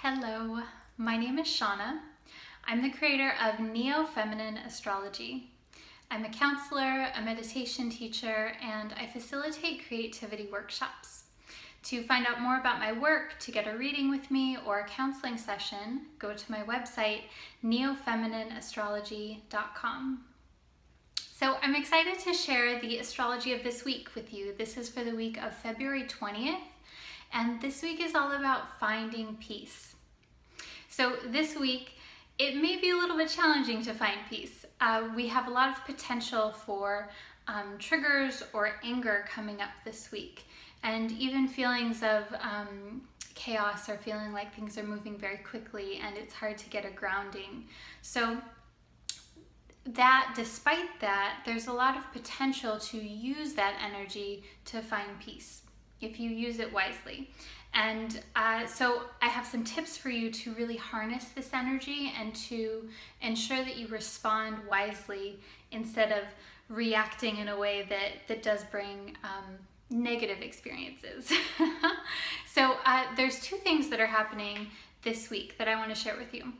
Hello, my name is Shauna. I'm the creator of Neo-Feminine Astrology. I'm a counselor, a meditation teacher, and I facilitate creativity workshops. To find out more about my work, to get a reading with me or a counseling session, go to my website, neofeminineastrology.com. So I'm excited to share the astrology of this week with you. This is for the week of February 20th, and this week is all about finding peace. So this week, it may be a little bit challenging to find peace. We have a lot of potential for triggers or anger coming up this week, and even feelings of chaos or feeling like things are moving very quickly and it's hard to get a grounding. So despite that, there's a lot of potential to use that energy to find peace if you use it wisely. And so I have some tips for you to really harness this energy and to ensure that you respond wisely instead of reacting in a way that does bring negative experiences. So there's two things that are happening this week that I want to share with you.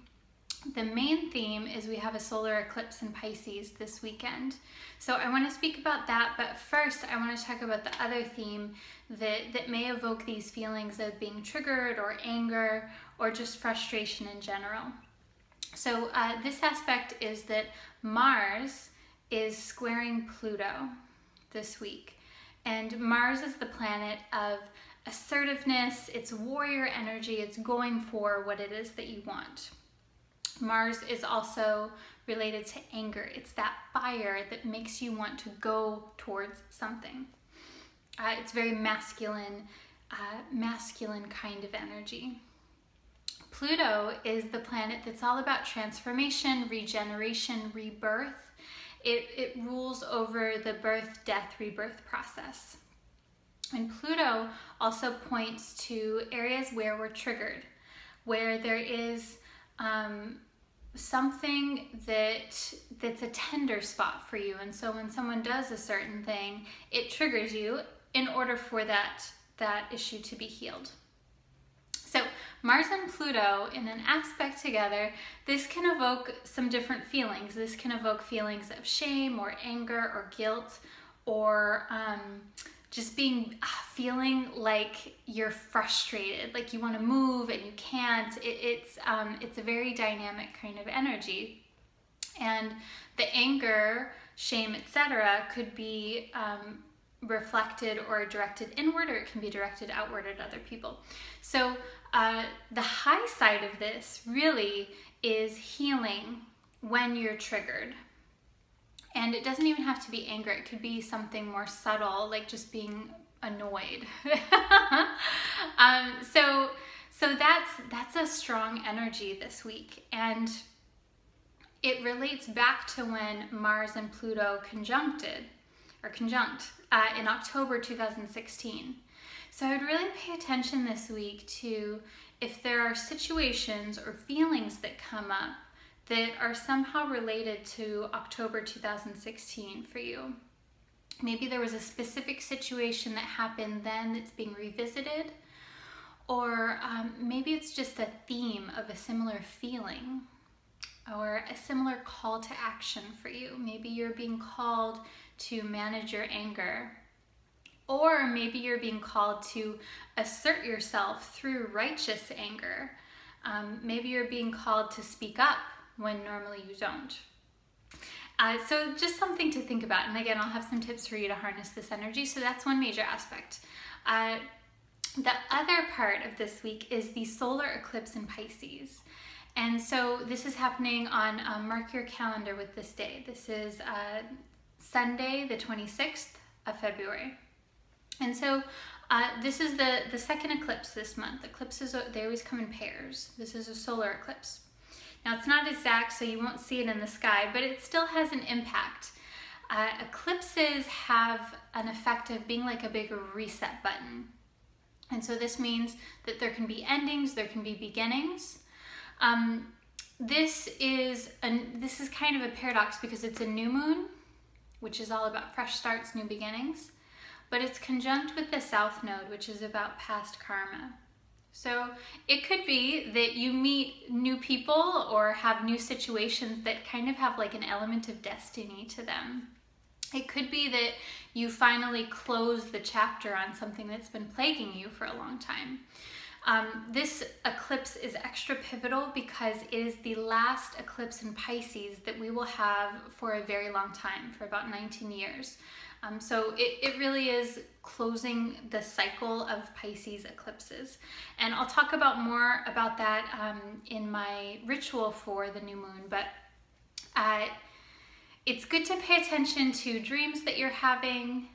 The main theme is we have a solar eclipse in Pisces this weekend. So I want to speak about that, but first I want to talk about the other theme that may evoke these feelings of being triggered or anger or just frustration in general. So this aspect is that Mars is squaring Pluto this week. And Mars is the planet of assertiveness, it's warrior energy, it's going for what it is that you want. Mars is also related to anger. It's that fire that makes you want to go towards something. It's very masculine kind of energy. Pluto is the planet that's all about transformation, regeneration, rebirth. It rules over the birth, death, rebirth process. And Pluto also points to areas where we're triggered, where there is something that's a tender spot for you. And so when someone does a certain thing, it triggers you in order for that issue to be healed. So Mars and Pluto in an aspect together, this can evoke some different feelings. This can evoke feelings of shame or anger or guilt or just feeling like you're frustrated, like you want to move and you can't. It's a very dynamic kind of energy, and the anger, shame, etc. could be reflected or directed inward, or it can be directed outward at other people. So the high side of this really is healing when you're triggered. And it doesn't even have to be anger. It could be something more subtle, like just being annoyed. So that's a strong energy this week. And it relates back to when Mars and Pluto conjunct in October 2016. So I would really pay attention this week to if there are situations or feelings that come up that are somehow related to October 2016 for you. Maybe there was a specific situation that happened then that's being revisited, or maybe it's just a theme of a similar feeling or a similar call to action for you. Maybe you're being called to manage your anger, or maybe you're being called to assert yourself through righteous anger. Maybe you're being called to speak up when normally you don't. So just something to think about. And again, I'll have some tips for you to harness this energy. So that's one major aspect. The other part of this week is the solar eclipse in Pisces. And so this is happening on, mark your calendar with this day. This is Sunday, the 26th of February. And so this is the second eclipse this month. Eclipses, they always come in pairs. This is a solar eclipse. Now it's not exact, so you won't see it in the sky, but it still has an impact. Eclipses have an effect of being like a big reset button. And so this means that there can be endings, there can be beginnings. This is kind of a paradox because it's a new moon, which is all about fresh starts, new beginnings, but it's conjunct with the South Node, which is about past karma. So it could be that you meet new people or have new situations that kind of have like an element of destiny to them. It could be that you finally close the chapter on something that's been plaguing you for a long time. This eclipse is extra pivotal because it is the last eclipse in Pisces that we will have for a very long time, for about 19 years. So it really is closing the cycle of Pisces eclipses. And I'll talk about more about that in my ritual for the new moon, but it's good to pay attention to dreams that you're having,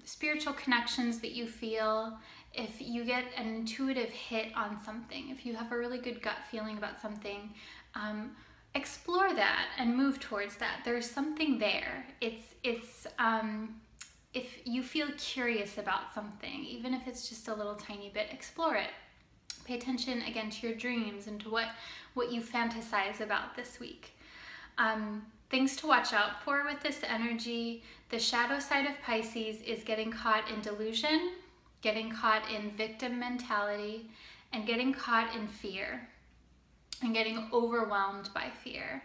spiritual connections that you feel. If you get an intuitive hit on something, if you have a really good gut feeling about something, explore that and move towards that. There's something there. If you feel curious about something, even if it's just a little tiny bit, explore it. Pay attention again to your dreams and to what you fantasize about this week. Things to watch out for with this energy: the shadow side of Pisces is getting caught in delusion, getting caught in victim mentality, and getting caught in fear, and getting overwhelmed by fear.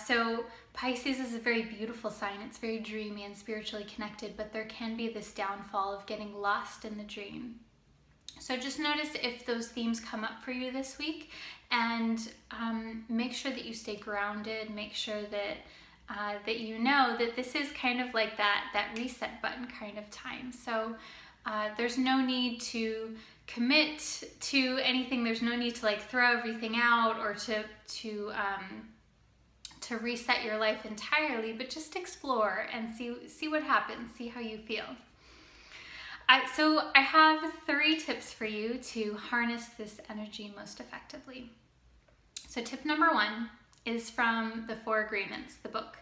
So Pisces is a very beautiful sign. It's very dreamy and spiritually connected, but there can be this downfall of getting lost in the dream. So just notice if those themes come up for you this week, and make sure that you stay grounded. Make sure that that you know that this is kind of like that reset button kind of time. So there's no need to commit to anything. There's no need to like throw everything out or to reset your life entirely, but just explore and see what happens, see how you feel. So I have 3 tips for you to harness this energy most effectively. So tip number 1 is from the 4 Agreements, the book.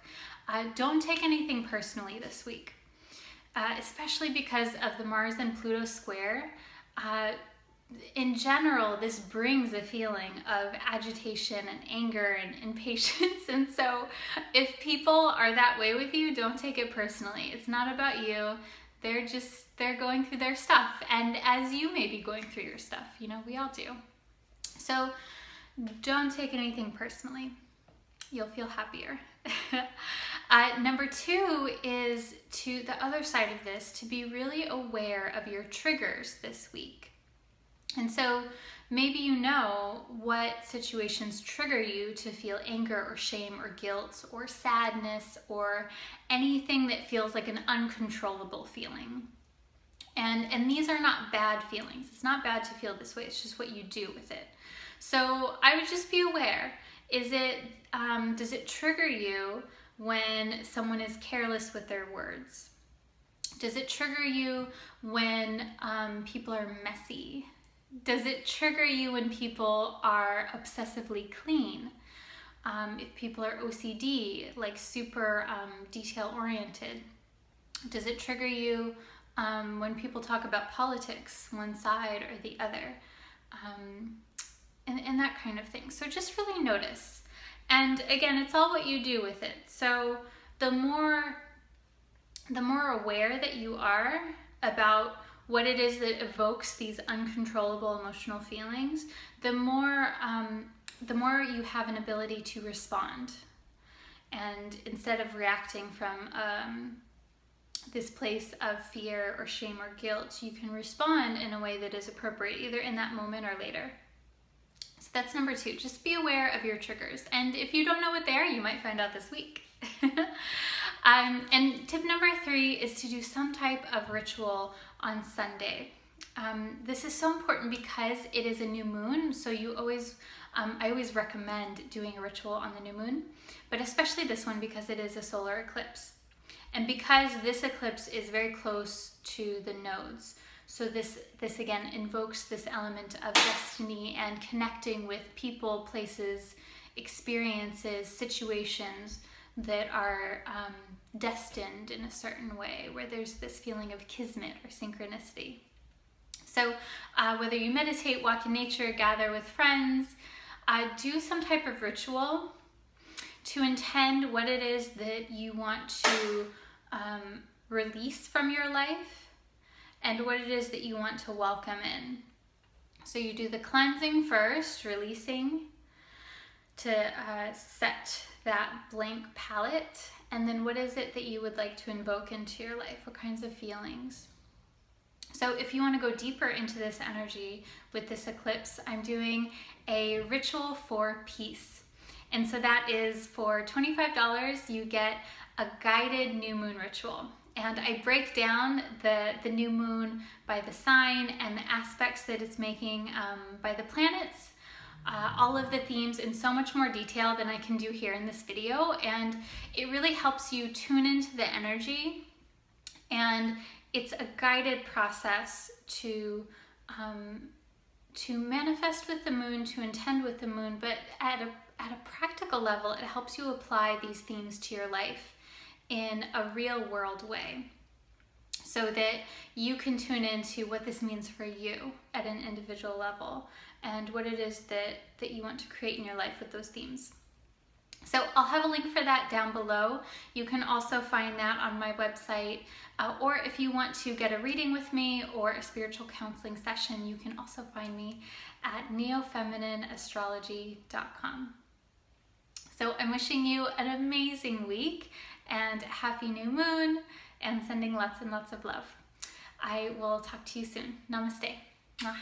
Don't take anything personally this week, especially because of the Mars and Pluto square. In general, this brings a feeling of agitation and anger and impatience. And so if people are that way with you, don't take it personally. It's not about you. They're going through their stuff. And as you may be going through your stuff, you know, we all do. So don't take anything personally. You'll feel happier. Number 2 is to the other side of this, to be really aware of your triggers this week. And so maybe you know what situations trigger you to feel anger or shame or guilt or sadness or anything that feels like an uncontrollable feeling. And these are not bad feelings. It's not bad to feel this way. It's just what you do with it. So I would just be aware. Does it trigger you when someone is careless with their words? Does it trigger you when people are messy? Does it trigger you when people are obsessively clean? If people are OCD, like super detail-oriented? Does it trigger you when people talk about politics, one side or the other? And that kind of thing. So just really notice. And again, it's all what you do with it. So the more aware that you are about what it is that evokes these uncontrollable emotional feelings, the more you have an ability to respond. And instead of reacting from this place of fear or shame or guilt, you can respond in a way that is appropriate, either in that moment or later. So that's number 2. Just be aware of your triggers. And if you don't know what they are, you might find out this week. And tip number 3 is to do some type of ritual on Sunday. This is so important because it is a new moon, so I always recommend doing a ritual on the new moon, but especially this one because it is a solar eclipse. And because this eclipse is very close to the nodes, so this again invokes this element of destiny and connecting with people, places, experiences, situations that are destined in a certain way, where there's this feeling of kismet or synchronicity. So whether you meditate, walk in nature, gather with friends, do some type of ritual to intend what it is that you want to release from your life and what it is that you want to welcome in. So you do the cleansing first, releasing to set that blank palette. And then what is it that you would like to invoke into your life? What kinds of feelings? So if you want to go deeper into this energy with this eclipse, I'm doing a ritual for peace. And so that is for $25, you get a guided new moon ritual. And I break down the new moon by the sign and the aspects that it's making by the planets, all of the themes in so much more detail than I can do here in this video. And it really helps you tune into the energy, and it's a guided process to manifest with the moon, to intend with the moon, but at a practical level, it helps you apply these themes to your life in a real world way, so that you can tune into what this means for you at an individual level and what it is that you want to create in your life with those themes. So I'll have a link for that down below. You can also find that on my website, or if you want to get a reading with me or a spiritual counseling session, you can also find me at neofeminineastrology.com. So I'm wishing you an amazing week and happy new moon, and sending lots and lots of love. I will talk to you soon. Namaste. Mwah.